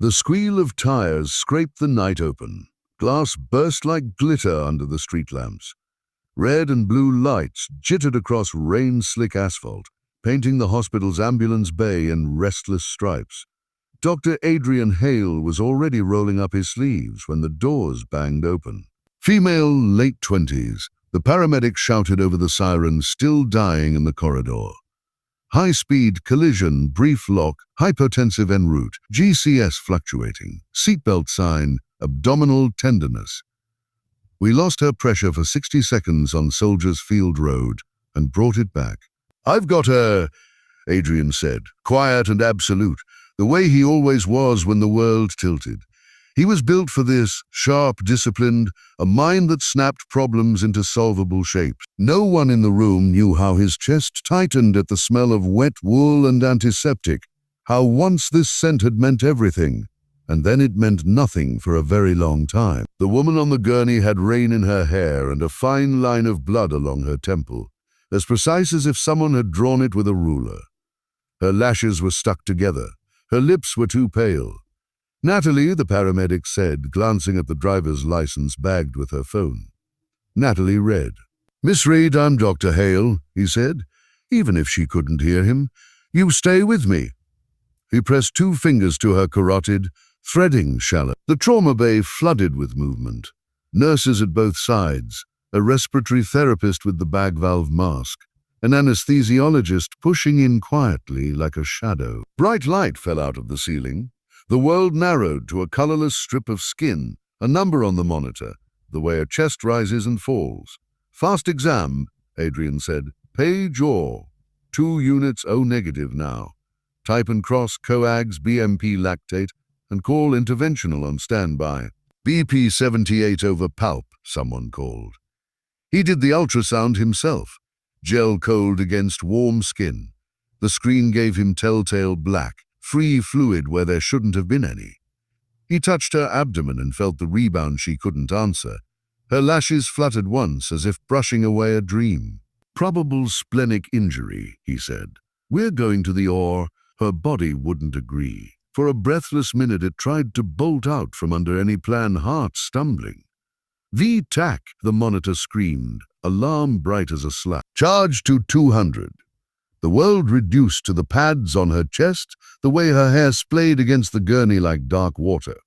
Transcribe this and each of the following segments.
The squeal of tires scraped the night open. Glass burst like glitter under the street lamps. Red and blue lights jittered across rain-slick asphalt, painting the hospital's ambulance bay in restless stripes. Dr. Adrian Hale was already rolling up his sleeves when the doors banged open. Female, late 20s, the paramedic shouted over the siren still dying in the corridor. High-speed collision, brief lock, hypotensive en route, GCS fluctuating, seatbelt sign, abdominal tenderness. We lost her pressure for 60 seconds on Soldiers Field Road and brought it back. "I've got her," Adrian said, quiet and absolute, the way he always was when the world tilted. He was built for this, sharp, disciplined, a mind that snapped problems into solvable shapes. No one in the room knew how his chest tightened at the smell of wet wool and antiseptic, how once this scent had meant everything, and then it meant nothing for a very long time. The woman on the gurney had rain in her hair and a fine line of blood along her temple, as precise as if someone had drawn it with a ruler. Her lashes were stuck together. Her lips were too pale. "Natalie," the paramedic said, glancing at the driver's license bagged with her phone. Natalie read. "Miss Reed, I'm Dr. Hale," he said, even if she couldn't hear him. "You stay with me." He pressed 2 fingers to her carotid, threading shallow. The trauma bay flooded with movement. Nurses at both sides, a respiratory therapist with the bag valve mask, an anesthesiologist pushing in quietly like a shadow. Bright light fell out of the ceiling. The world narrowed to a colorless strip of skin, a number on the monitor, the way a chest rises and falls. "Fast exam," Adrian said. "Page Orr. 2 units O negative now. Type and cross coags BMP lactate and call interventional on standby." "BP 78 over palp," someone called. He did the ultrasound himself. Gel cold against warm skin. The screen gave him telltale black, free fluid where there shouldn't have been any. He touched her abdomen and felt the rebound she couldn't answer. Her lashes fluttered once as if brushing away a dream. "Probable splenic injury," he said. "We're going to the OR." Her body wouldn't agree. For a breathless minute it tried to bolt out from under any plan, heart stumbling. "VTAC," the monitor screamed, alarm bright as a slap. "Charge to 200. The world reduced to the pads on her chest, the way her hair splayed against the gurney like dark water.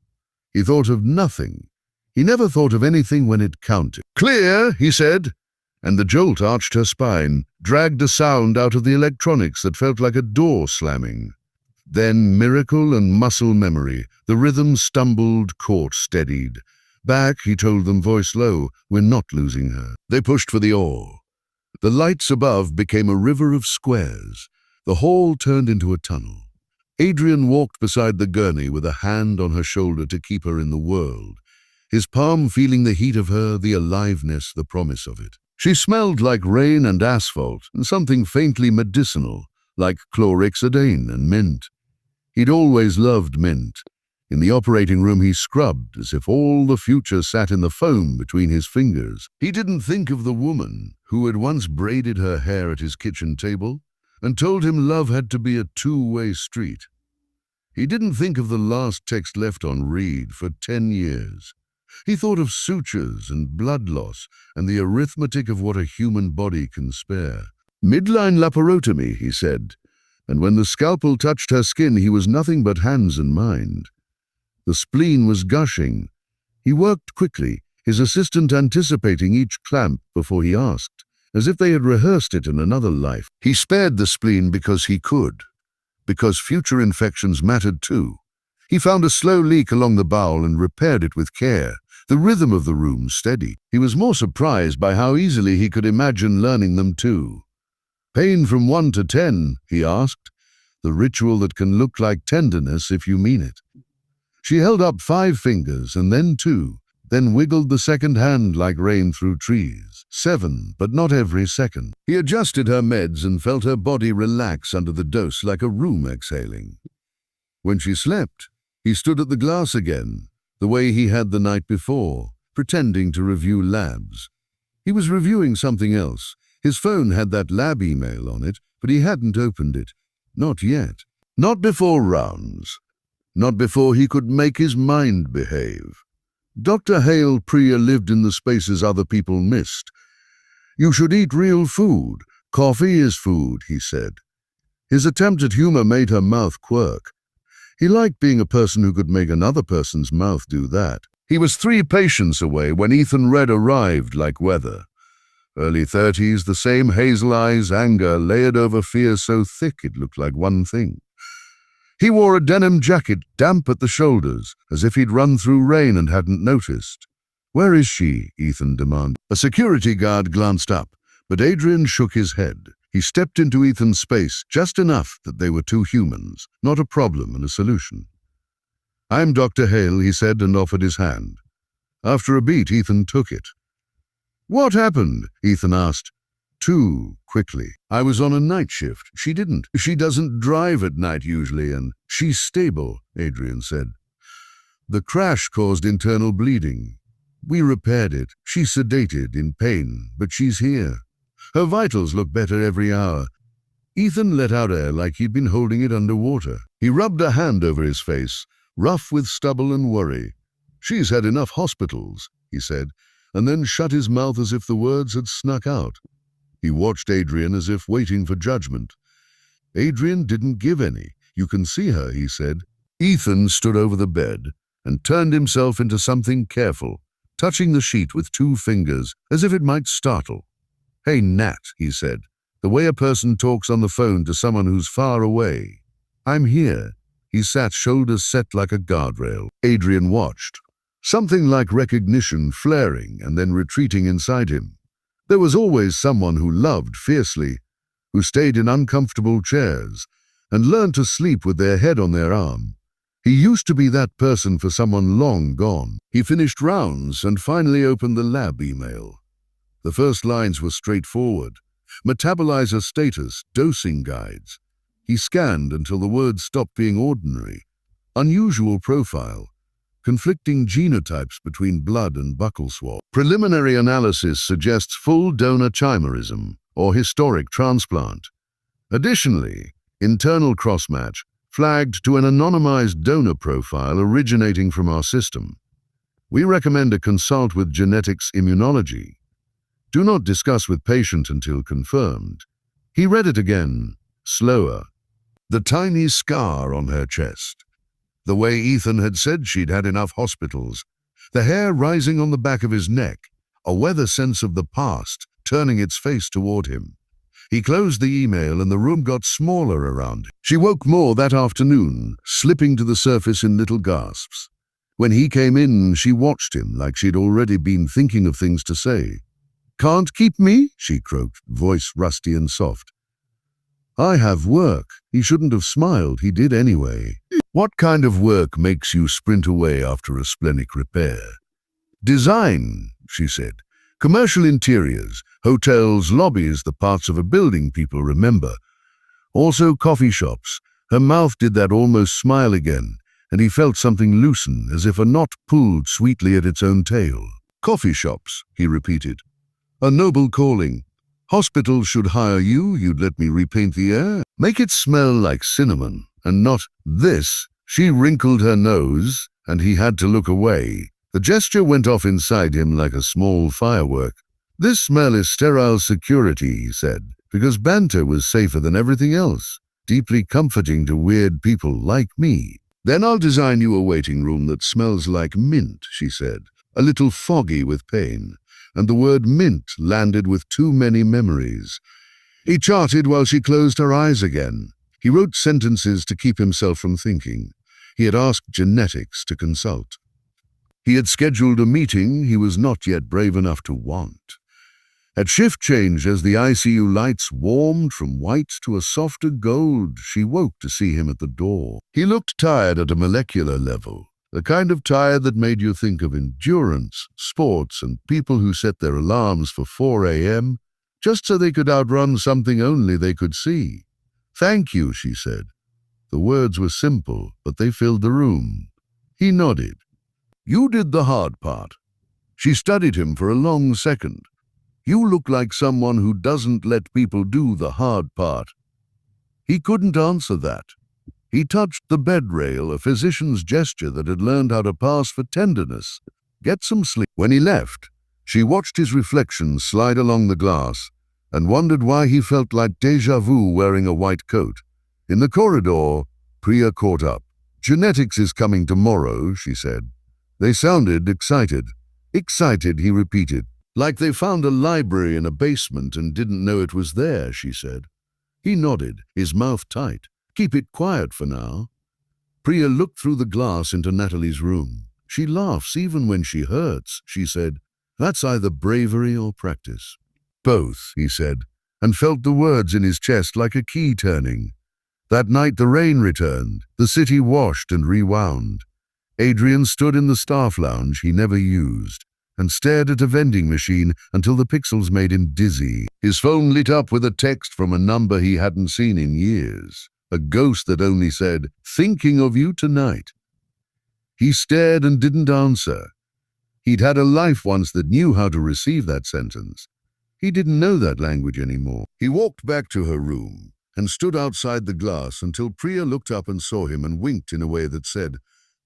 He thought of nothing. He never thought of anything when it counted. "Clear," he said, and the jolt arched her spine, dragged a sound out of the electronics that felt like a door slamming. Then miracle and muscle memory. The rhythm stumbled, caught, steadied. "Back," he told them, voice low. "We're not losing her." They pushed for the oar. The lights above became a river of squares. The hall turned into a tunnel. Adrian walked beside the gurney with a hand on her shoulder to keep her in the world, his palm feeling the heat of her, the aliveness, the promise of it. She smelled like rain and asphalt and something faintly medicinal, like chlorhexidine and mint. He'd always loved mint. In the operating room he scrubbed as if all the future sat in the foam between his fingers. He didn't think of the woman who had once braided her hair at his kitchen table and told him love had to be a 2-way street. He didn't think of the last text left on read for 10 years. He thought of sutures and blood loss and the arithmetic of what a human body can spare. "Midline laparotomy," he said, and when the scalpel touched her skin he was nothing but hands and mind. The spleen was gushing. He worked quickly, his assistant anticipating each clamp before he asked, as if they had rehearsed it in another life. He spared the spleen because he could, because future infections mattered too. He found a slow leak along the bowel and repaired it with care, the rhythm of the room steady. He was more surprised by how easily he could imagine learning them too. "Pain from 1 to 10, he asked, the ritual that can look like tenderness if you mean it. She held up 5 fingers and then 2, then wiggled the second hand like rain through trees. 7, but not every second. He adjusted her meds and felt her body relax under the dose like a room exhaling. When she slept, he stood at the glass again, the way he had the night before, pretending to review labs. He was reviewing something else. His phone had that lab email on it, but he hadn't opened it. Not yet. Not before rounds. Not before he could make his mind behave. Dr. Hale Priya lived in the spaces other people missed. You should eat real food. Coffee is food, he said. His attempt at humor made her mouth quirk. He liked being a person who could make another person's mouth do that. He was 3 patients away when Ethan Red arrived like weather. Early 30s, the same hazel eyes, anger layered over fear so thick it looked like one thing. He wore a denim jacket, damp at the shoulders, as if he'd run through rain and hadn't noticed. "Where is she?" Ethan demanded. A security guard glanced up, but Adrian shook his head. He stepped into Ethan's space just enough that they were 2 humans, not a problem and a solution. "I'm Dr. Hale," he said, and offered his hand. After a beat, Ethan took it. "What happened?" Ethan asked. Too quickly. "I was on a night shift. She didn't. She doesn't drive at night usually, and she's stable," Adrian said. "The crash caused internal bleeding. We repaired it. She's sedated, in pain, but she's here. Her vitals look better every hour." Ethan let out air like he'd been holding it underwater. He rubbed a hand over his face, rough with stubble and worry. "She's had enough hospitals," he said, and then shut his mouth as if the words had snuck out. He watched Adrian as if waiting for judgment. Adrian didn't give any. "You can see her," he said. Ethan stood over the bed and turned himself into something careful, touching the sheet with 2 fingers, as if it might startle. "Hey, Nat," he said, the way a person talks on the phone to someone who's far away. "I'm here." He sat, shoulders set like a guardrail. Adrian watched. Something like recognition flaring and then retreating inside him. There was always someone who loved fiercely, who stayed in uncomfortable chairs, and learned to sleep with their head on their arm. He used to be that person for someone long gone. He finished rounds and finally opened the lab email. The first lines were straightforward. Metabolizer status, dosing guides. He scanned until the words stopped being ordinary. Unusual profile. Conflicting genotypes between blood and buccal swab. Preliminary analysis suggests full donor chimerism or historic transplant. Additionally, internal crossmatch flagged to an anonymized donor profile originating from our system. We recommend a consult with genetics immunology. Do not discuss with patient until confirmed. He read it again, slower. The tiny scar on her chest. The way Ethan had said she'd had enough hospitals. The hair rising on the back of his neck, a weather sense of the past, turning its face toward him. He closed the email and the room got smaller around him. She woke more that afternoon, slipping to the surface in little gasps. When he came in, she watched him like she'd already been thinking of things to say. "Can't keep me?" she croaked, voice rusty and soft. "I have work." He shouldn't have smiled, he did anyway. "What kind of work makes you sprint away after a splenic repair?" "Design," she said. "Commercial interiors, hotels, lobbies, the parts of a building people remember. Also coffee shops." Her mouth did that almost smile again, and he felt something loosen, as if a knot pulled sweetly at its own tail. "Coffee shops," he repeated. "A noble calling. Hospitals should hire you, you'd let me repaint the air. Make it smell like cinnamon, and not this." She wrinkled her nose, and he had to look away. The gesture went off inside him like a small firework. "This smell is sterile security," he said, because banter was safer than everything else. Deeply comforting to weird people like me. "Then I'll design you a waiting room that smells like mint," she said, a little foggy with pain. And the word mint landed with too many memories. He charted while she closed her eyes again. He wrote sentences to keep himself from thinking. He had asked genetics to consult. He had scheduled a meeting he was not yet brave enough to want. At shift change, as the ICU lights warmed from white to a softer gold, she woke to see him at the door. He looked tired at a molecular level. The kind of tired that made you think of endurance, sports, and people who set their alarms for 4 a.m. just so they could outrun something only they could see. "Thank you," she said. The words were simple, but they filled the room. He nodded. "You did the hard part." She studied him for a long second. "You look like someone who doesn't let people do the hard part." He couldn't answer that. He touched the bed rail, a physician's gesture that had learned how to pass for tenderness. Get some sleep. When he left, she watched his reflection slide along the glass and wondered why he felt like déjà vu wearing a white coat. In the corridor, Priya caught up. Genetics is coming tomorrow, she said. They sounded excited. Excited, he repeated. Like they found a library in a basement and didn't know it was there, she said. He nodded, his mouth tight. Keep it quiet for now. Priya looked through the glass into Natalie's room. She laughs even when she hurts, she said. That's either bravery or practice. Both, he said, and felt the words in his chest like a key turning. That night the rain returned, the city washed and rewound. Adrian stood in the staff lounge he never used and stared at a vending machine until the pixels made him dizzy. His phone lit up with a text from a number he hadn't seen in years, a ghost that only said, "Thinking of you tonight." He stared and didn't answer. He'd had a life once that knew how to receive that sentence. He didn't know that language anymore. He walked back to her room and stood outside the glass until Priya looked up and saw him and winked in a way that said,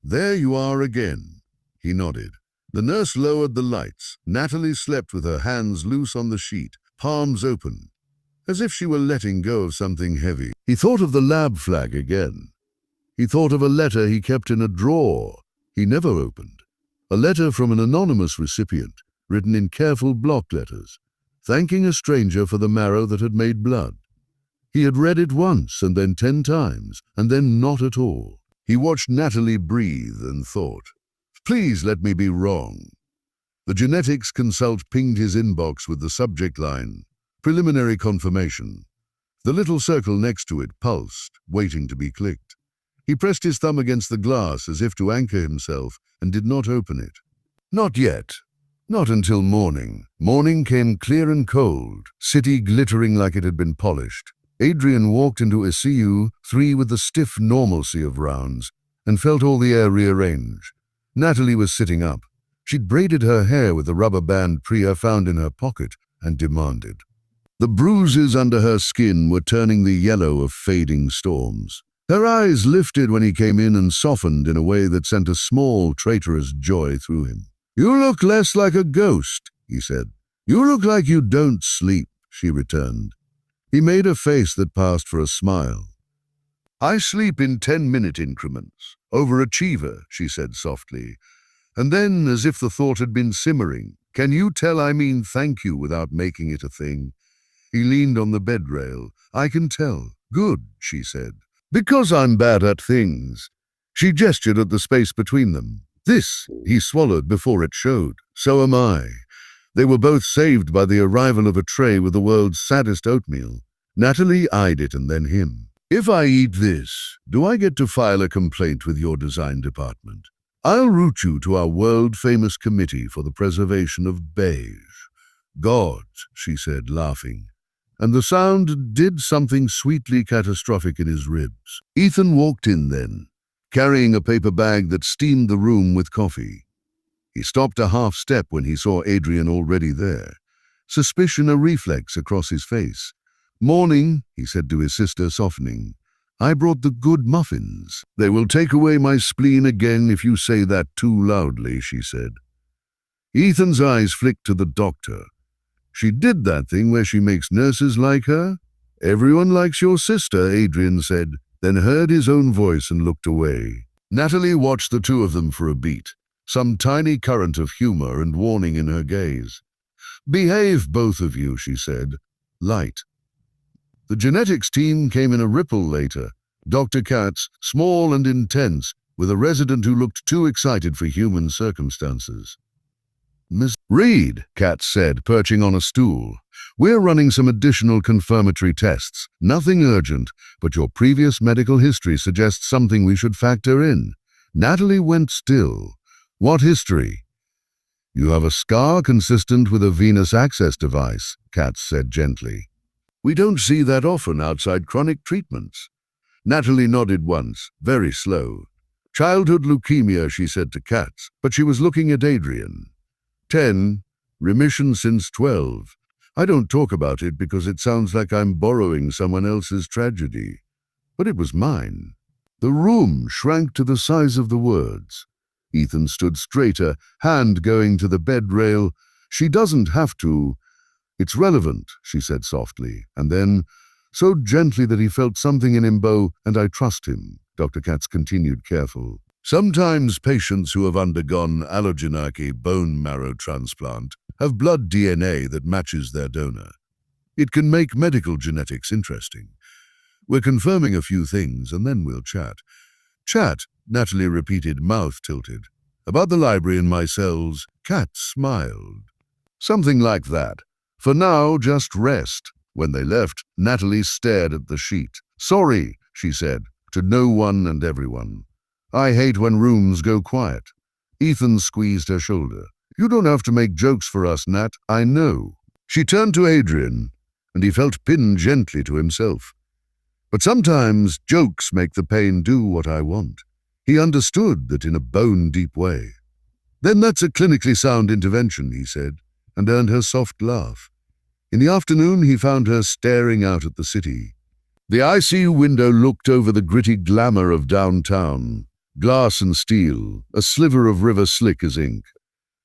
"There you are again." He nodded. The nurse lowered the lights. Natalie slept with her hands loose on the sheet, palms open, as if she were letting go of something heavy. He thought of the lab flag again. He thought of a letter he kept in a drawer he never opened. A letter from an anonymous recipient, written in careful block letters, thanking a stranger for the marrow that had made blood. He had read it once, and then 10 times, and then not at all. He watched Natalie breathe and thought, please let me be wrong. The genetics consult pinged his inbox with the subject line, preliminary confirmation. The little circle next to it pulsed, waiting to be clicked. He pressed his thumb against the glass as if to anchor himself and did not open it. Not yet. Not until morning. Morning came clear and cold, city glittering like it had been polished. Adrian walked into a CU3 with the stiff normalcy of rounds and felt all the air rearrange. Natalie was sitting up. She'd braided her hair with the rubber band Priya found in her pocket and demanded. The bruises under her skin were turning the yellow of fading storms. Her eyes lifted when he came in and softened in a way that sent a small, traitorous joy through him. You look less like a ghost, he said. You look like you don't sleep, she returned. He made a face that passed for a smile. I sleep in 10-minute increments. Overachiever, she said softly. And then, as if the thought had been simmering, can you tell I mean thank you without making it a thing? He leaned on the bed rail. I can tell. Good, she said. Because I'm bad at things. She gestured at the space between them. This, he swallowed before it showed. So am I. They were both saved by the arrival of a tray with the world's saddest oatmeal. Natalie eyed it and then him. If I eat this, do I get to file a complaint with your design department? I'll route you to our world-famous committee for the preservation of beige. Gods, she said, laughing. And the sound did something sweetly catastrophic in his ribs. Ethan walked in then, carrying a paper bag that steamed the room with coffee. He stopped a half step when he saw Adrian already there, suspicion a reflex across his face. Morning, he said to his sister, softening. I brought the good muffins. They will take away my spleen again if you say that too loudly, she said. Ethan's eyes flicked to the doctor. She did that thing where she makes nurses like her? Everyone likes your sister, Adrian said, then heard his own voice and looked away. Natalie watched the two of them for a beat, some tiny current of humor and warning in her gaze. Behave, both of you, she said. Light. The genetics team came in a ripple later. Dr. Katz, small and intense, with a resident who looked too excited for human circumstances. Miss Reed, Katz said, perching on a stool. We're running some additional confirmatory tests. Nothing urgent, but your previous medical history suggests something we should factor in. Natalie went still. What history? You have a scar consistent with a venous access device, Katz said gently. We don't see that often outside chronic treatments. Natalie nodded once, very slow. Childhood leukemia, she said to Katz, but she was looking at Adrian. 10, remission since 12. I don't talk about it because it sounds like I'm borrowing someone else's tragedy. But it was mine. The room shrank to the size of the words. Ethan stood straighter, hand going to the bed rail. "She doesn't have to. It's relevant," she said softly, and then, so gently that he felt something in him bow, "and I trust him," Dr. Katz continued, careful. "Sometimes patients who have undergone allogeneic bone marrow transplant have blood DNA that matches their donor. It can make medical genetics interesting. We're confirming a few things, and then we'll chat." "Chat," Natalie repeated, mouth tilted. "About the library and my cells?" Katz smiled. "Something like that. For now, just rest." When they left, Natalie stared at the sheet. "Sorry," she said, to no one and everyone. "I hate when rooms go quiet." Ethan squeezed her shoulder. "You don't have to make jokes for us, Nat. I know." She turned to Adrian, and he felt pinned gently to himself. "But sometimes jokes make the pain do what I want." He understood that in a bone-deep way. "Then that's a clinically sound intervention," he said, and earned her soft laugh. In the afternoon, he found her staring out at the city. The ICU window looked over the gritty glamour of downtown, glass and steel, a sliver of river slick as ink.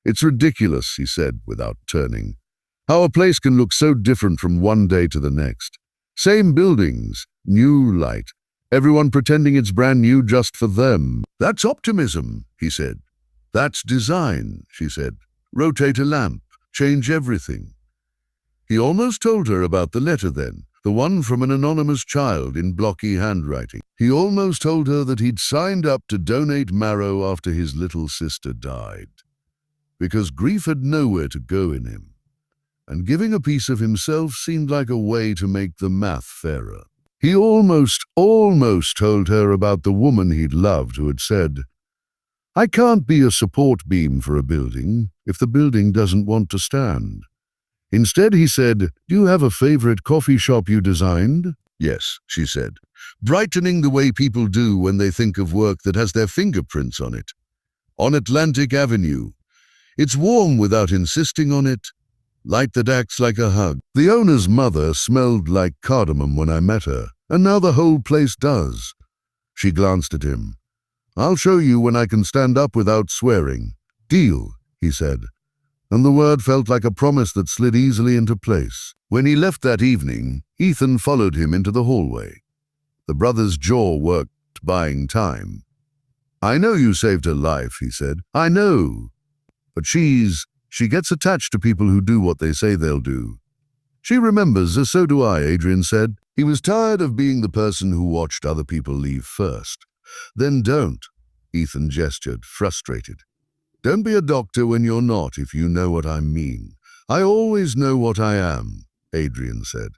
"It's ridiculous," he said without turning, "how a place can look so different from one day to the next. Same buildings, new light, everyone pretending it's brand new just for them." "That's optimism," he said. "That's design," she said. "Rotate a lamp, change everything." He almost told her about the letter then, the one from an anonymous child in blocky handwriting. He almost told her that he'd signed up to donate marrow after his little sister died, because grief had nowhere to go in him, and giving a piece of himself seemed like a way to make the math fairer. He almost told her about the woman he'd loved who had said, "I can't be a support beam for a building if the building doesn't want to stand." Instead, he said, "Do you have a favorite coffee shop you designed?" "Yes," she said, brightening the way people do when they think of work that has their fingerprints on it. "On Atlantic Avenue. It's warm without insisting on it. Light that acts like a hug. The owner's mother smelled like cardamom when I met her, and now the whole place does." She glanced at him. "I'll show you when I can stand up without swearing." "Deal," he said, and the word felt like a promise that slid easily into place. When he left that evening, Ethan followed him into the hallway. The brother's jaw worked, buying time. "I know you saved her life," he said. "I know. But she gets attached to people who do what they say they'll do." "She remembers, as so do I," Adrian said. He was tired of being the person who watched other people leave first. "Then don't," Ethan gestured, frustrated. "Don't be a doctor when you're not, if you know what I mean." "I always know what I am," Adrian said.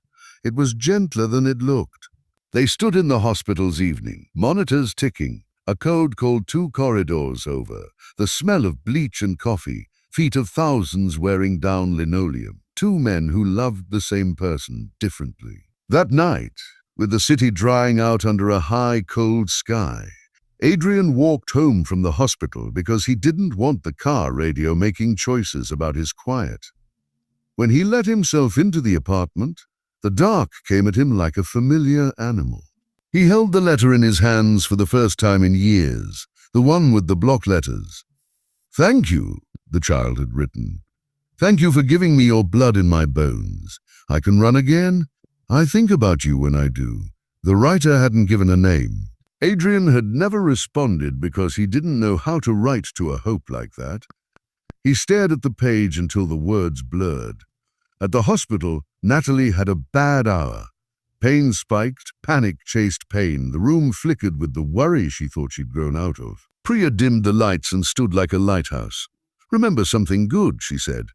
It was gentler than it looked. They stood in the hospital's evening, monitors ticking, a code called 2 corridors over, the smell of bleach and coffee, feet of thousands wearing down linoleum, 2 men who loved the same person differently. That night, with the city drying out under a high, cold sky, Adrian walked home from the hospital because he didn't want the car radio making choices about his quiet. When he let himself into the apartment, the dark came at him like a familiar animal. He held the letter in his hands for the first time in years, the one with the block letters. "Thank you," the child had written. "Thank you for giving me your blood in my bones. I can run again. I think about you when I do." The writer hadn't given a name. Adrian had never responded because he didn't know how to write to a hope like that. He stared at the page until the words blurred. At the hospital, Natalie had a bad hour. Pain spiked, panic chased pain. The room flickered with the worry she thought she'd grown out of. Priya dimmed the lights and stood like a lighthouse. "Remember something good," she said.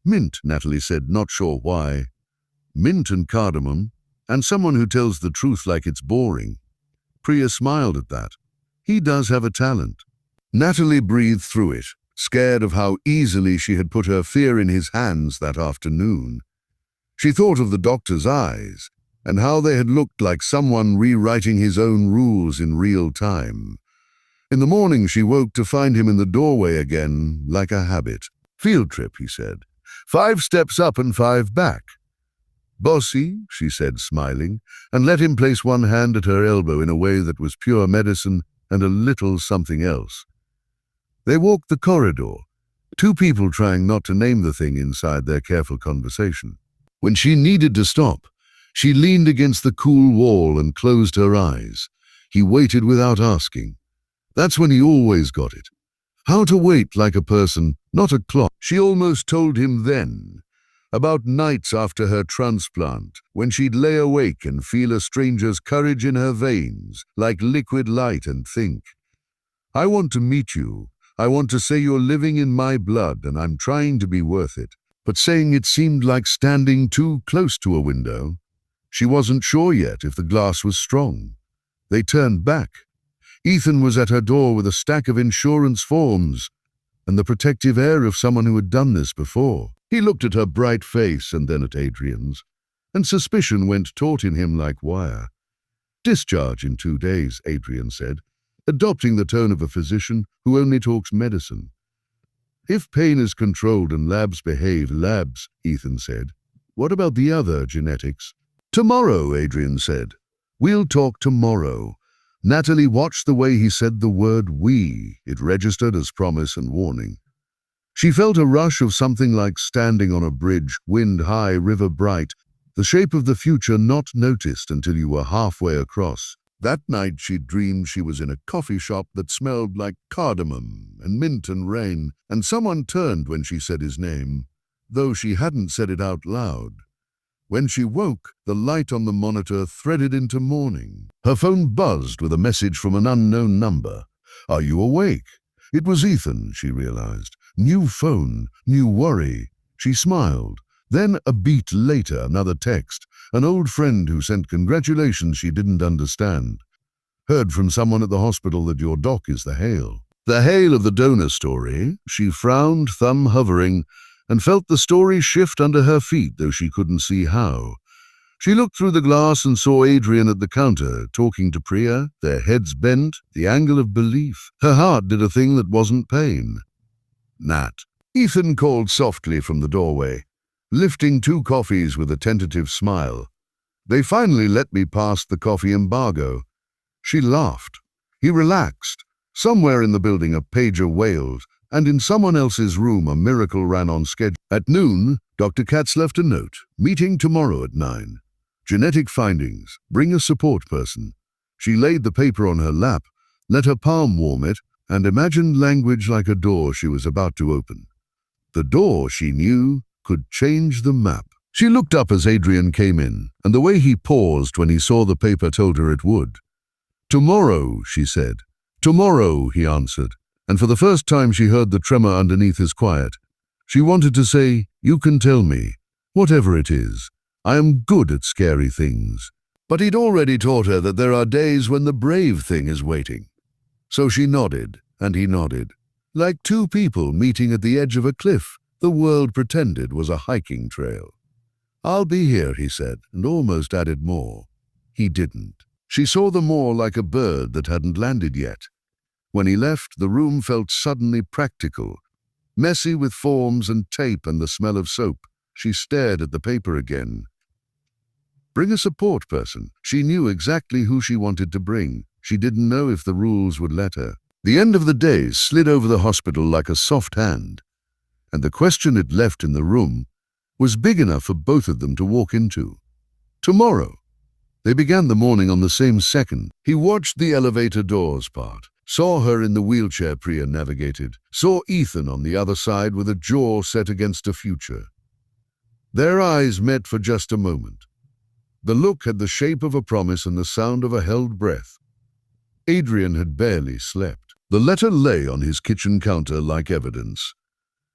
"Mint," Natalie said, not sure why. "Mint and cardamom, and someone who tells the truth like it's boring." Priya smiled at that. "He does have a talent." Natalie breathed through it, scared of how easily she had put her fear in his hands that afternoon. She thought of the doctor's eyes, and how they had looked like someone rewriting his own rules in real time. In the morning she woke to find him in the doorway again, like a habit. "Field trip," he said. 5 steps up and 5 back." "Bossy," she said, smiling, and let him place one hand at her elbow in a way that was pure medicine and a little something else. They walked the corridor, two people trying not to name the thing inside their careful conversation. When she needed to stop, she leaned against the cool wall and closed her eyes. He waited without asking. That's when he always got it. How to wait like a person, not a clock. She almost told him then, about nights after her transplant, when she'd lay awake and feel a stranger's courage in her veins, like liquid light, and think, "I want to meet you. I want to say you're living in my blood and I'm trying to be worth it." But saying it seemed like standing too close to a window. She wasn't sure yet if the glass was strong. They turned back. Ethan was at her door with a stack of insurance forms and the protective air of someone who had done this before. He looked at her bright face and then at Adrian's, and suspicion went taut in him like wire. "Discharge in 2 days," Adrian said, adopting the tone of a physician who only talks medicine. "If pain is controlled and labs behave." "Labs," Ethan said. "What about the other genetics?" "Tomorrow," Adrian said. "We'll talk tomorrow." Natalie watched the way he said the word "we." It registered as promise and warning. She felt a rush of something like standing on a bridge, wind high, river bright, the shape of the future not noticed until you were halfway across. That night she'd dreamed she was in a coffee shop that smelled like cardamom and mint and rain, and someone turned when she said his name, though she hadn't said it out loud. When she woke, the light on the monitor threaded into morning. Her phone buzzed with a message from an unknown number. "Are you awake?" It was Ethan, she realized. New phone, new worry. She smiled. Then, a beat later, another text. An old friend who sent congratulations she didn't understand. "Heard from someone at the hospital that your doc is the Hale." The Hale of the donor story. She frowned, thumb hovering, and felt the story shift under her feet, though she couldn't see how. She looked through the glass and saw Adrian at the counter, talking to Priya, their heads bent, the angle of belief. Her heart did a thing that wasn't pain. "Nat." Ethan called softly from the doorway, lifting 2 coffees with a tentative smile. "They finally let me past the coffee embargo." She laughed. He relaxed. Somewhere in the building a pager wailed, and in someone else's room a miracle ran on schedule. At noon, Dr. Katz left a note. "Meeting tomorrow at 9. Genetic findings. Bring a support person." She laid the paper on her lap, let her palm warm it, and imagined language like a door she was about to open. The door, she knew, could change the map. She looked up as Adrian came in, and the way he paused when he saw the paper told her it would. "Tomorrow," she said. "Tomorrow," he answered, and for the first time she heard the tremor underneath his quiet. She wanted to say, "You can tell me, whatever it is. I am good at scary things." But he'd already taught her that there are days when the brave thing is waiting. So she nodded, and he nodded. Like two people meeting at the edge of a cliff the world pretended was a hiking trail. "I'll be here," he said, and almost added more. He didn't. She saw them more like a bird that hadn't landed yet. When he left, the room felt suddenly practical, messy with forms and tape and the smell of soap. She stared at the paper again. Bring a support person. She knew exactly who she wanted to bring. She didn't know if the rules would let her. The end of the day slid over the hospital like a soft hand, and the question it left in the room was big enough for both of them to walk into. Tomorrow. They began the morning on the same second. He watched the elevator doors part, saw her in the wheelchair Priya navigated, saw Ethan on the other side with a jaw set against a future. Their eyes met for just a moment. The look had the shape of a promise and the sound of a held breath. Adrian had barely slept. The letter lay on his kitchen counter like evidence.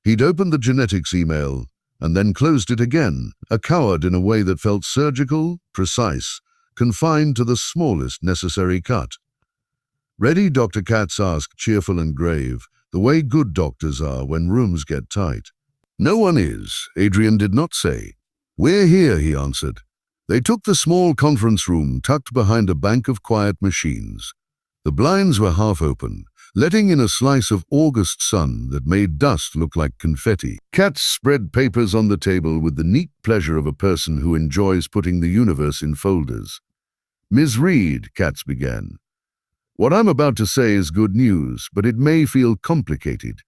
He'd opened the genetics email and then closed it again, a coward in a way that felt surgical, precise, confined to the smallest necessary cut. "Ready?" Dr. Katz asked, cheerful and grave, the way good doctors are when rooms get tight. "No one is," Adrian did not say. "We're here," he answered. They took the small conference room tucked behind a bank of quiet machines. The blinds were half open, letting in a slice of August sun that made dust look like confetti. Katz spread papers on the table with the neat pleasure of a person who enjoys putting the universe in folders. "Ms. Reed," Katz began, "what I'm about to say is good news, but it may feel complicated."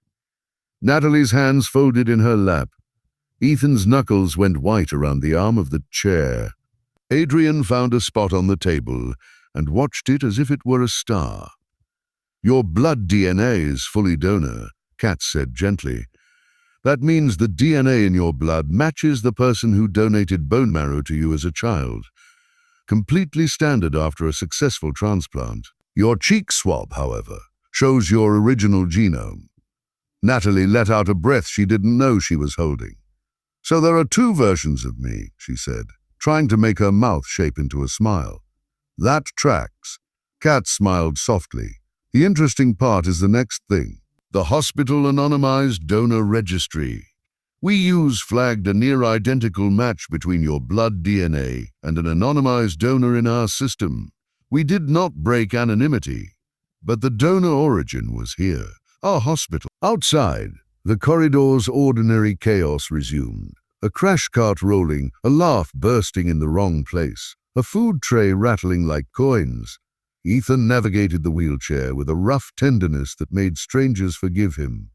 Natalie's hands folded in her lap. Ethan's knuckles went white around the arm of the chair. Adrian found a spot on the table and watched it as if it were a star. "Your blood DNA is fully donor," Katz said gently. "That means the DNA in your blood matches the person who donated bone marrow to you as a child. Completely standard after a successful transplant. Your cheek swab, however, shows your original genome." Natalie let out a breath she didn't know she was holding. "So there are two versions of me," she said, trying to make her mouth shape into a smile. "That tracks." Katz smiled softly. "The interesting part is the next thing. The hospital anonymized donor registry. We flagged a near-identical match between your blood DNA and an anonymized donor in our system. We did not break anonymity, but the donor origin was here, our hospital." Outside, the corridor's ordinary chaos resumed. A crash cart rolling, a laugh bursting in the wrong place, a food tray rattling like coins. Ethan navigated the wheelchair with a rough tenderness that made strangers forgive him.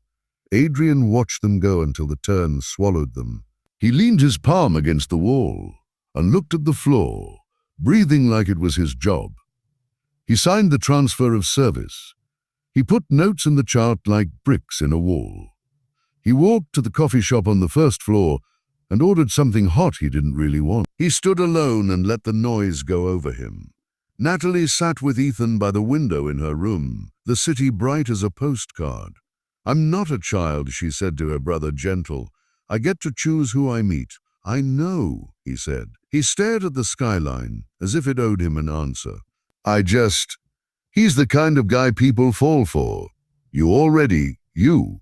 Adrian watched them go until the turn swallowed them. He leaned his palm against the wall and looked at the floor, breathing like it was his job. He signed the transfer of service. He put notes in the chart like bricks in a wall. He walked to the coffee shop on the first floor and ordered something hot he didn't really want. He stood alone and let the noise go over him. Natalie sat with Ethan by the window in her room, the city bright as a postcard. "I'm not a child," she said to her brother, gentle. "I get to choose who I meet." "I know," he said. He stared at the skyline, as if it owed him an answer. He's the kind of guy people fall for. You.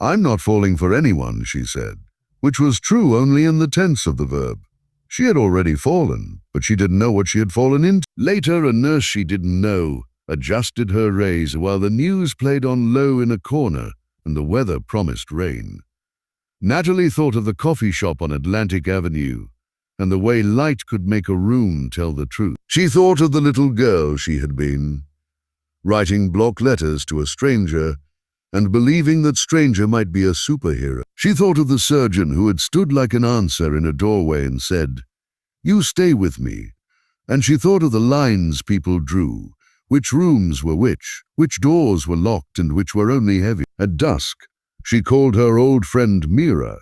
"I'm not falling for anyone," she said, which was true only in the tense of the verb. She had already fallen, but she didn't know what she had fallen into. Later, a nurse she didn't know adjusted her rays while the news played on low in a corner and the weather promised rain. Natalie thought of the coffee shop on Atlantic Avenue and the way light could make a room tell the truth. She thought of the little girl she had been, writing block letters to a stranger and believing that stranger might be a superhero. She thought of the surgeon who had stood like an answer in a doorway and said, "You stay with me." And she thought of the lines people drew, which rooms were which doors were locked and which were only heavy. At dusk, she called her old friend Mira,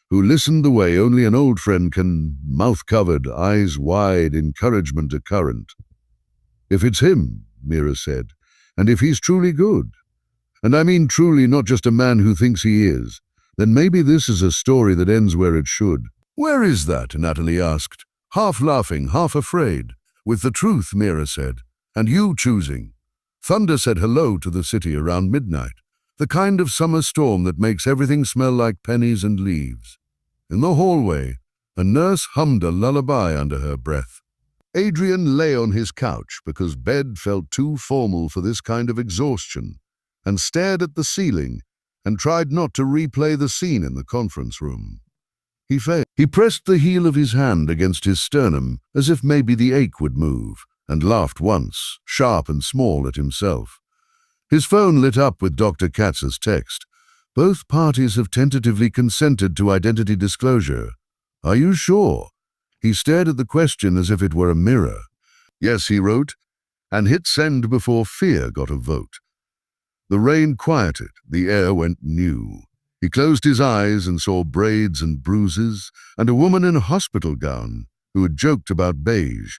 who listened the way only an old friend can, mouth covered, eyes wide, encouragement a current. "If it's him," Mira said, "and if he's truly good, and I mean truly, not just a man who thinks he is, then maybe this is a story that ends where it should." "Where is that?" Natalie asked, half laughing, half afraid. "With the truth," Mira said, "and you choosing." Thunder said hello to the city around midnight, the kind of summer storm that makes everything smell like pennies and leaves. In the hallway, a nurse hummed a lullaby under her breath. Adrian lay on his couch because bed felt too formal for this kind of exhaustion, and stared at the ceiling and tried not to replay the scene in the conference room. He failed. He pressed the heel of his hand against his sternum as if maybe the ache would move, and laughed once, sharp and small, at himself. His phone lit up with Dr. Katz's text. "Both parties have tentatively consented to identity disclosure. Are you sure?" He stared at the question as if it were a mirror. "Yes," he wrote, and hit send before fear got a vote. The rain quieted, the air went new. He closed his eyes and saw braids and bruises, and a woman in a hospital gown who had joked about beige.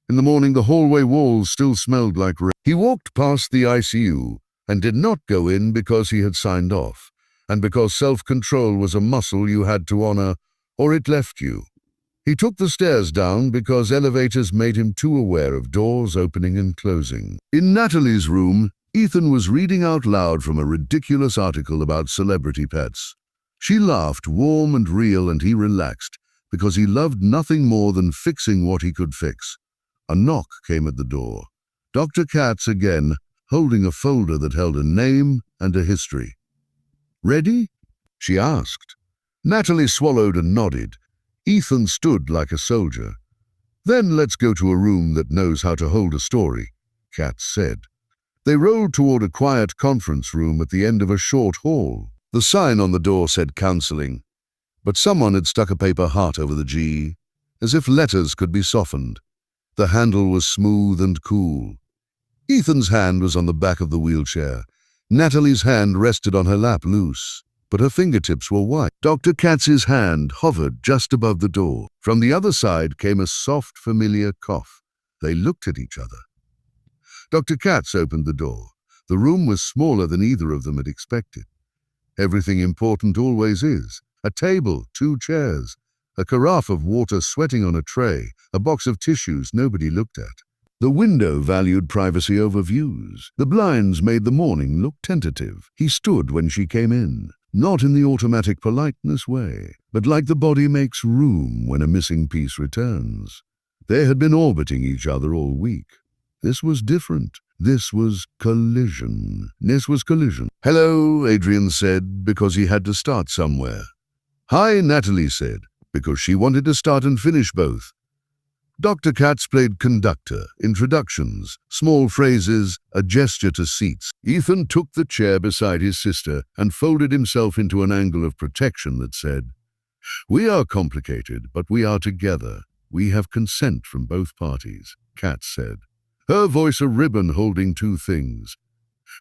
In the morning the hallway walls still smelled like rain. He walked past the ICU and did not go in because he had signed off, and because self-control was a muscle you had to honor, or it left you. He took the stairs down because elevators made him too aware of doors opening and closing. In Natalie's room, Ethan was reading out loud from a ridiculous article about celebrity pets. She laughed, warm and real, and he relaxed, because he loved nothing more than fixing what he could fix. A knock came at the door. Dr. Katz again, holding a folder that held a name and a history. "Ready?" she asked. Natalie swallowed and nodded. Ethan stood like a soldier. "Then let's go to a room that knows how to hold a story," Katz said. They rolled toward a quiet conference room at the end of a short hall. The sign on the door said counseling, but someone had stuck a paper heart over the G, as if letters could be softened. The handle was smooth and cool. Ethan's hand was on the back of the wheelchair. Natalie's hand rested on her lap loose, but her fingertips were white. Dr. Katz's hand hovered just above the door. From the other side came a soft, familiar cough. They looked at each other. Dr. Katz opened the door. The room was smaller than either of them had expected. Everything important always is. A table, 2 chairs, a carafe of water sweating on a tray, a box of tissues nobody looked at. The window valued privacy over views. The blinds made the morning look tentative. He stood when she came in, not in the automatic politeness way, but like the body makes room when a missing piece returns. They had been orbiting each other all week. This was different. This was collision. "Hello," Adrian said, because he had to start somewhere. "Hi," Natalie said, because she wanted to start and finish both. Dr. Katz played conductor, introductions, small phrases, a gesture to seats. Ethan took the chair beside his sister and folded himself into an angle of protection that said, "We are complicated, but we are together. We have consent from both parties," Katz said. Her voice a ribbon holding 2 things.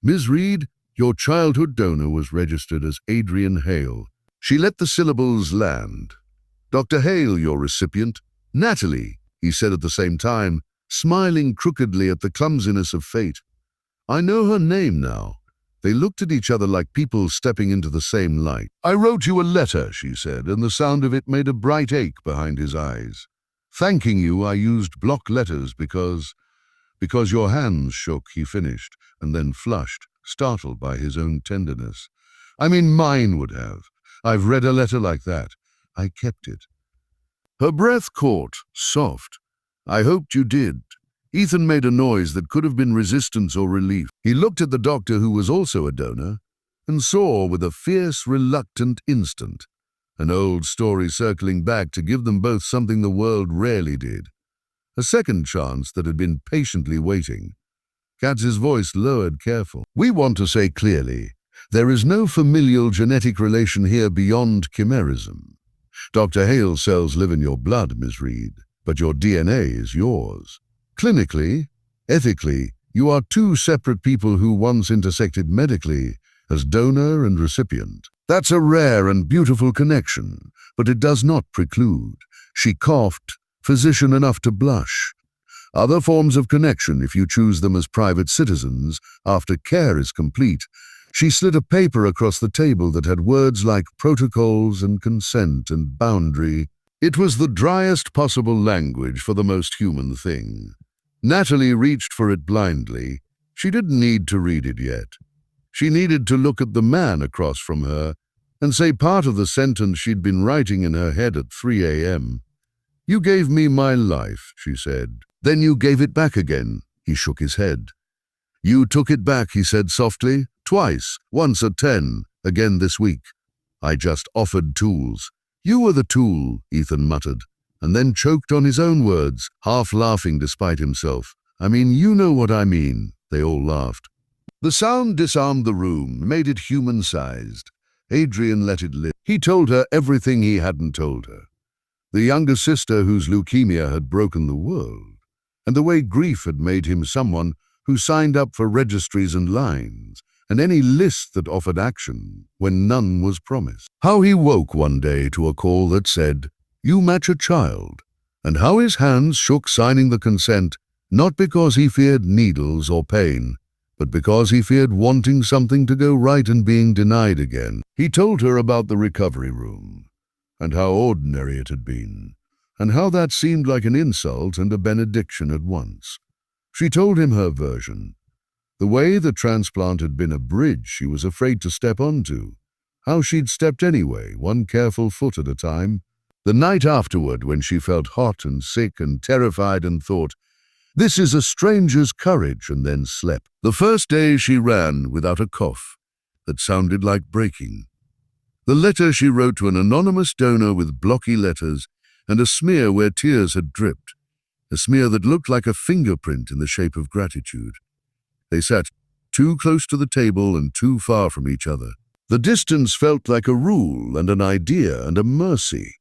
"Ms. Reed, your childhood donor was registered as Adrian Hale." She let the syllables land. "Dr. Hale, your recipient." "Natalie," he said at the same time, smiling crookedly at the clumsiness of fate. "I know her name now." They looked at each other like people stepping into the same light. "I wrote you a letter," she said, and the sound of it made a bright ache behind his eyes. "Thanking you, I used block letters because your hands shook," he finished, and then flushed, startled by his own tenderness. "I mean, mine would have. I've read a letter like that. I kept it." Her breath caught, soft. "I hoped you did." Ethan made a noise that could have been resistance or relief. He looked at the doctor, who was also a donor, and saw with a fierce, reluctant instant an old story circling back to give them both something the world rarely did. A second chance that had been patiently waiting. Katz's voice lowered, careful. "We want to say clearly, there is no familial genetic relation here beyond chimerism. Dr. Hale's cells live in your blood, Ms. Reed, but your DNA is yours. Clinically, ethically, you are 2 separate people who once intersected medically as donor and recipient. That's a rare and beautiful connection, but it does not preclude." She coughed, physician enough to blush. "Other forms of connection if you choose them as private citizens after care is complete." She slid a paper across the table that had words like protocols and consent and boundary. It was the driest possible language for the most human thing. Natalie reached for it blindly. She didn't need to read it yet. She needed to look at the man across from her and say part of the sentence she'd been writing in her head at 3 a.m. "You gave me my life," she said. "Then you gave it back again." He shook his head. "You took it back," he said softly. "Twice, once at 10, again this week. I just offered tools." "You were the tool," Ethan muttered, and then choked on his own words, half laughing despite himself. "I mean, you know what I mean." They all laughed. The sound disarmed the room, made it human-sized. Adrian let it live. He told her everything he hadn't told her. The younger sister whose leukemia had broken the world, and the way grief had made him someone who signed up for registries and lines, and any list that offered action when none was promised. How he woke one day to a call that said, "You match a child," and how his hands shook signing the consent, not because he feared needles or pain, but because he feared wanting something to go right and being denied again. He told her about the recovery room, and how ordinary it had been, and how that seemed like an insult and a benediction at once. She told him her version, the way the transplant had been a bridge she was afraid to step onto, how she'd stepped anyway, one careful foot at a time. The night afterward, when she felt hot and sick and terrified and thought, This is a stranger's courage, and then slept. The first day she ran without a cough that sounded like breaking. The letter she wrote to an anonymous donor with blocky letters and a smear where tears had dripped, a smear that looked like a fingerprint in the shape of gratitude. They sat too close to the table and too far from each other. The distance felt like a rule and an idea and a mercy.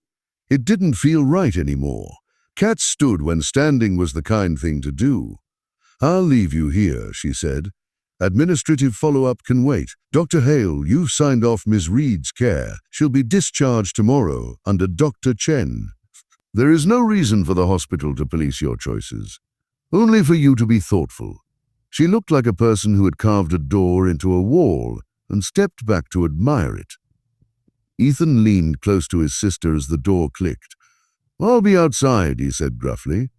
It didn't feel right anymore. Kat stood when standing was the kind thing to do. "I'll leave you here," she said. "Administrative follow-up can wait. Dr. Hale, you've signed off Ms. Reed's care. She'll be discharged tomorrow under Dr. Chen. There is no reason for the hospital to police your choices, only for you to be thoughtful." She looked like a person who had carved a door into a wall and stepped back to admire it. Ethan leaned close to his sister as the door clicked. "I'll be outside," he said gruffly.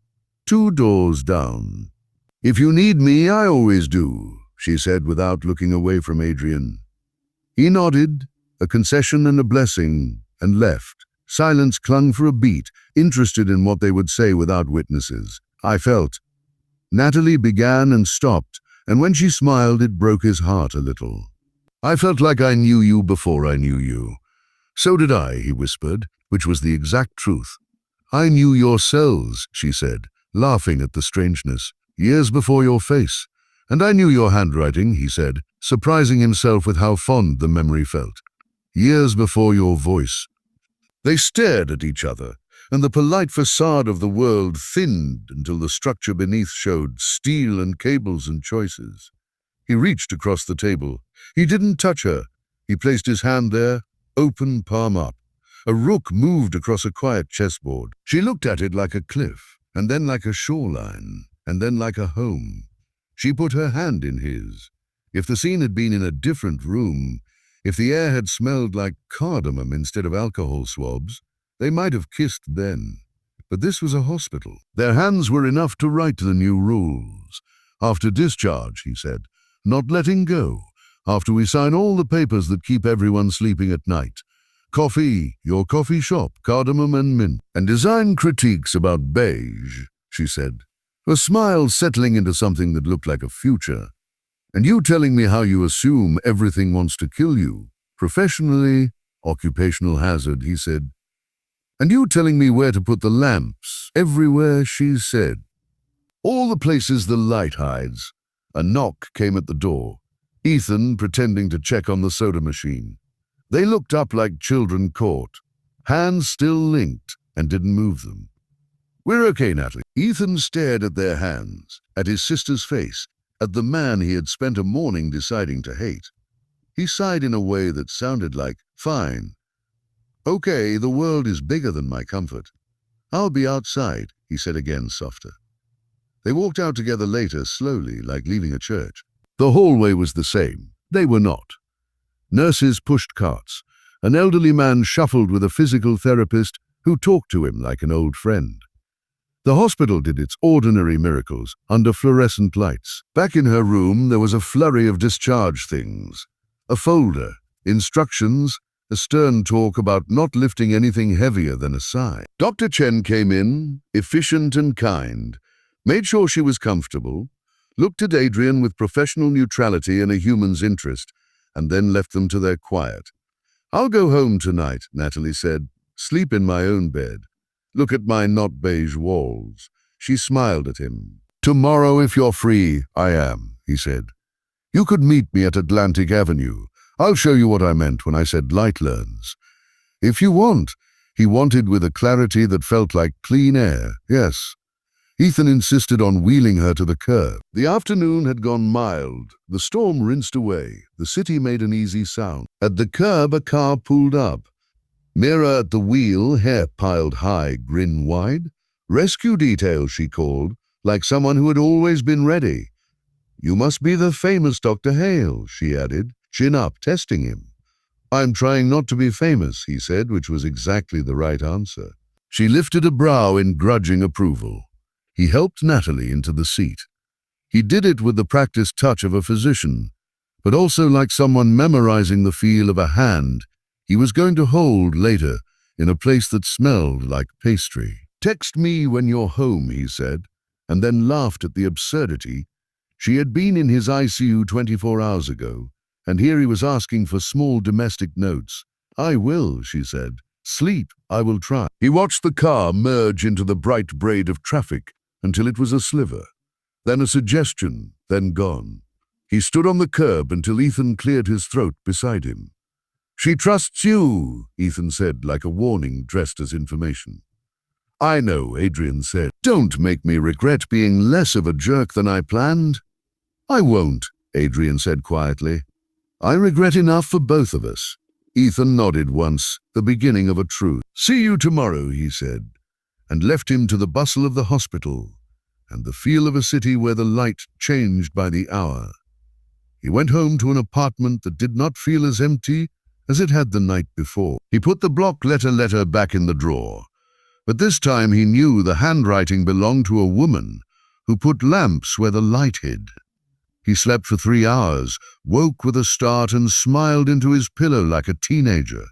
"2 doors down." "If you need me, I always do," she said without looking away from Adrian. He nodded, a concession and a blessing, and left. Silence clung for a beat, interested in what they would say without witnesses. "I felt." Natalie began and stopped, and when she smiled it broke his heart a little. "I felt like I knew you before I knew you." "So did I," he whispered, which was the exact truth. "I knew your cells," she said, laughing at the strangeness, "years before your face. And I knew your handwriting," he said, surprising himself with how fond the memory felt. "Years before your voice." They stared at each other, and the polite facade of the world thinned until the structure beneath showed steel and cables and choices. He reached across the table. He didn't touch her. He placed his hand there, open palm up. A rook moved across a quiet chessboard. She looked at it like a cliff, and then like a shoreline, and then like a home. She put her hand in his. If the scene had been in a different room, if the air had smelled like cardamom instead of alcohol swabs, they might have kissed then. But this was a hospital. Their hands were enough to write the new rules. "After discharge," he said, "not letting go. After we sign all the papers that keep everyone sleeping at night. Coffee, your coffee shop, cardamom and mint, and design critiques about beige," she said, her smile settling into something that looked like a future. "And you telling me how you assume everything wants to kill you. Professionally, occupational hazard," he said. "And you telling me where to put the lamps. Everywhere," she said. "All the places the light hides." A knock came at the door. Ethan pretending to check on the soda machine. They looked up like children caught. Hands still linked and didn't move them. "We're okay, Natalie." Ethan stared at their hands, at his sister's face, at the man he had spent a morning deciding to hate. He sighed in a way that sounded like, "Fine. Okay, the world is bigger than my comfort. I'll be outside," he said again softer. They walked out together later, slowly, like leaving a church. The hallway was the same. They were not. Nurses pushed carts. An elderly man shuffled with a physical therapist who talked to him like an old friend. The hospital did its ordinary miracles under fluorescent lights. Back in her room, there was a flurry of discharge things. A folder, instructions, a stern talk about not lifting anything heavier than a sigh. Dr. Chen came in, efficient and kind, made sure she was comfortable, looked at Adrian with professional neutrality and a human's interest, and then left them to their quiet. "I'll go home tonight," Natalie said. "Sleep in my own bed. Look at my not beige walls." She smiled at him. "Tomorrow, if you're free." "I am," he said. "You could meet me at Atlantic Avenue. I'll show you what I meant when I said light learns." "If you want," he wanted with a clarity that felt like clean air. "Yes." Ethan insisted on wheeling her to the curb. The afternoon had gone mild. The storm rinsed away. The city made an easy sound. At the curb, a car pulled up. Mira at the wheel, hair piled high, grin wide. "Rescue detail," she called, like someone who had always been ready. "You must be the famous Dr. Hale," she added, chin up, testing him. "I'm trying not to be famous," he said, which was exactly the right answer. She lifted a brow in grudging approval. He helped Natalie into the seat. He did it with the practiced touch of a physician, but also like someone memorizing the feel of a hand he was going to hold later in a place that smelled like pastry. "Text me when you're home," he said, and then laughed at the absurdity. She had been in his ICU 24 hours ago, and here he was asking for small domestic notes. "I will," she said. "Sleep, I will try." He watched the car merge into the bright braid of traffic until it was a sliver, then a suggestion, then gone. He stood on the curb until Ethan cleared his throat beside him. "She trusts you," Ethan said, like a warning dressed as information. "I know," Adrian said. "Don't make me regret being less of a jerk than I planned." "I won't," Adrian said quietly. "I regret enough for both of us." Ethan nodded once, the beginning of a truce. "See you tomorrow," he said, and left him to the bustle of the hospital and the feel of a city where the light changed by the hour. He went home to an apartment that did not feel as empty as it had the night before. He put the block letter back in the drawer, but this time he knew the handwriting belonged to a woman who put lamps where the light hid. He slept for 3 hours, woke with a start, and smiled into his pillow like a teenager.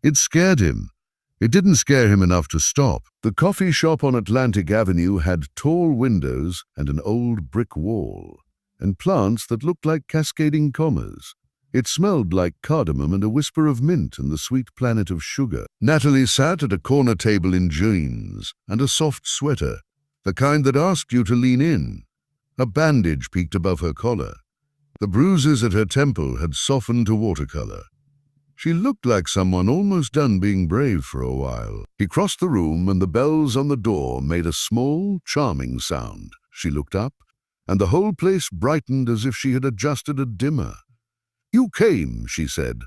It scared him. It didn't scare him enough to stop. The coffee shop on Atlantic Avenue had tall windows and an old brick wall, and plants that looked like cascading commas. It smelled like cardamom and a whisper of mint and the sweet planet of sugar. Natalie sat at a corner table in jeans and a soft sweater, the kind that asked you to lean in. A bandage peeked above her collar. The bruises at her temple had softened to watercolor. She looked like someone almost done being brave for a while. He crossed the room and the bells on the door made a small, charming sound. She looked up, and the whole place brightened as if she had adjusted a dimmer. "You came," she said,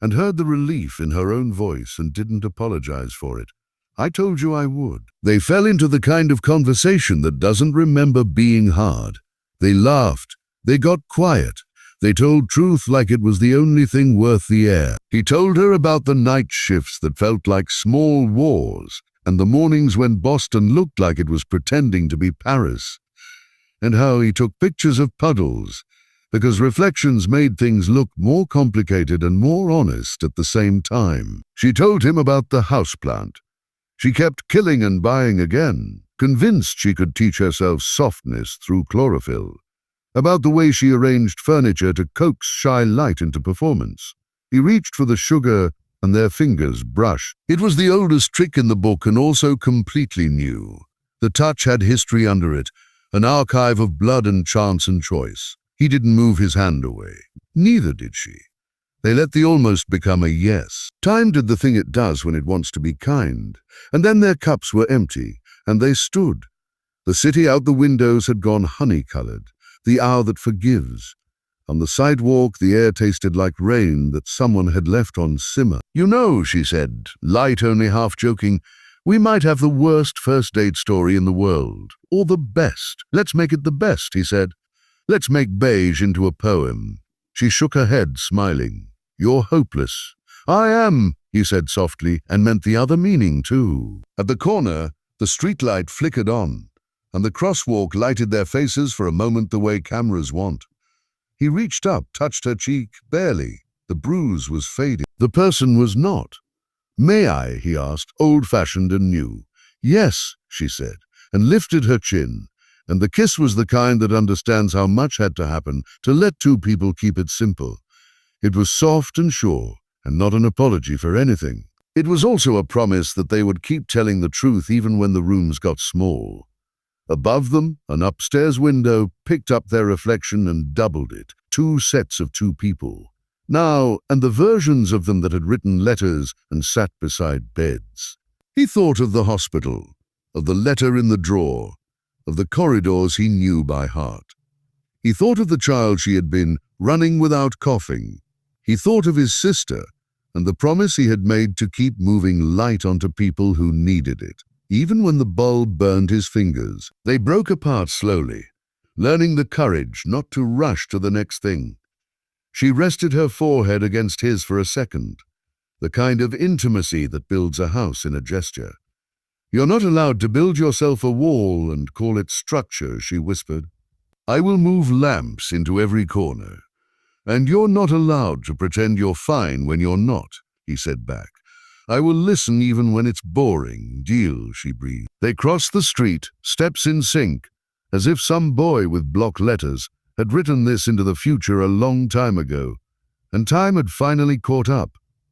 and heard the relief in her own voice and didn't apologize for it. "I told you I would." They fell into the kind of conversation that doesn't remember being hard. They laughed. They got quiet. They told truth like it was the only thing worth the air. He told her about the night shifts that felt like small wars, and the mornings when Boston looked like it was pretending to be Paris, and how he took pictures of puddles, because reflections made things look more complicated and more honest at the same time. She told him about the houseplant. She kept killing and buying again, convinced she could teach herself softness through chlorophyll. About the way she arranged furniture to coax shy light into performance. He reached for the sugar, and their fingers brushed. It was the oldest trick in the book and also completely new. The touch had history under it, an archive of blood and chance and choice. He didn't move his hand away. Neither did she. They let the almost become a yes. Time did the thing it does when it wants to be kind. And then their cups were empty, and they stood. The city out the windows had gone honey-colored, the hour that forgives. On the sidewalk, the air tasted like rain that someone had left on simmer. "You know," she said, light only half joking, "we might have the worst first date story in the world. Or the best. Let's make it the best," he said. "Let's make beige into a poem." She shook her head, smiling. "You're hopeless." "I am," he said softly, and meant the other meaning too. At the corner, the streetlight flickered on, and the crosswalk lighted their faces for a moment the way cameras want. He reached up, touched her cheek, barely. The bruise was fading. The person was not. "May I?" he asked, old-fashioned and new. "Yes," she said, and lifted her chin. And the kiss was the kind that understands how much had to happen to let two people keep it simple. It was soft and sure, and not an apology for anything. It was also a promise that they would keep telling the truth even when the rooms got small. Above them, an upstairs window picked up their reflection and doubled it. 2 sets of 2 people. Now, and the versions of them that had written letters and sat beside beds. He thought of the hospital, of the letter in the drawer, of the corridors he knew by heart. He thought of the child she had been, running without coughing. He thought of his sister, and the promise he had made to keep moving light onto people who needed it, even when the bulb burned his fingers. They broke apart slowly, learning the courage not to rush to the next thing. She rested her forehead against his for a second, the kind of intimacy that builds a house in a gesture. "You're not allowed to build yourself a wall and call it structure," she whispered. "I will move lamps into every corner. And you're not allowed to pretend you're fine when you're not," he said back. "I will listen even when it's boring. Deal," she breathed. They crossed the street, steps in sync, as if some boy with block letters had written this into the future a long time ago. And time had finally caught up.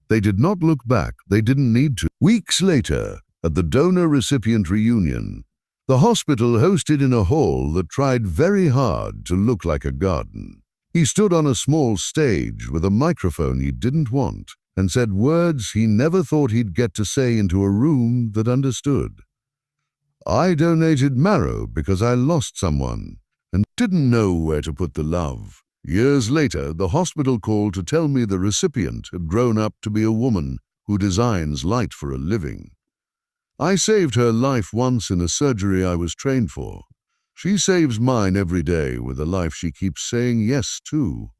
They did not look back. They didn't need to. Weeks later, at the donor-recipient reunion, the hospital hosted in a hall that tried very hard to look like a garden. He stood on a small stage with a microphone he didn't want and said words he never thought he'd get to say into a room that understood. I donated marrow because I lost someone and didn't know where to put the love. Years later, the hospital called to tell me the recipient had grown up to be a woman who designs light for a living. I saved her life once in a surgery I was trained for. She saves mine every day with a life she keeps saying yes to.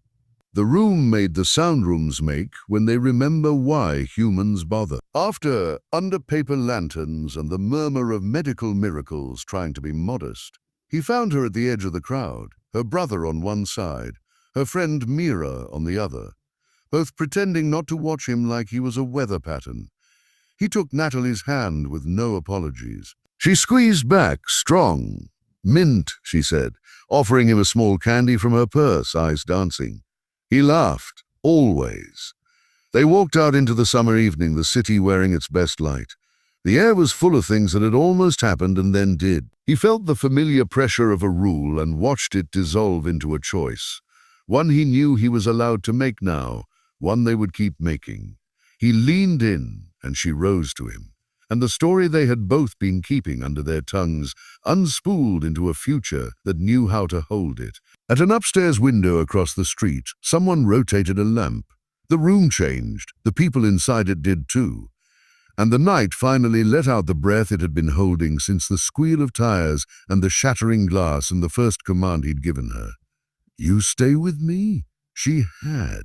The room made the sound rooms make when they remember why humans bother. After Under Paper Lanterns and the murmur of medical miracles trying to be modest, he found her at the edge of the crowd, her brother on one side, her friend Mira on the other, both pretending not to watch him like he was a weather pattern. He took Natalie's hand with no apologies. She squeezed back, strong. "Mint," she said, offering him a small candy from her purse, eyes dancing. He laughed, always. They walked out into the summer evening, the city wearing its best light. The air was full of things that had almost happened and then did. He felt the familiar pressure of a rule and watched it dissolve into a choice. One he knew he was allowed to make now, one they would keep making. He leaned in, and she rose to him. And the story they had both been keeping under their tongues unspooled into a future that knew how to hold it. At an upstairs window across the street, someone rotated a lamp. The room changed, the people inside it did too. And the night finally let out the breath it had been holding since the squeal of tires and the shattering glass and the first command he'd given her. "You stay with me?" She had.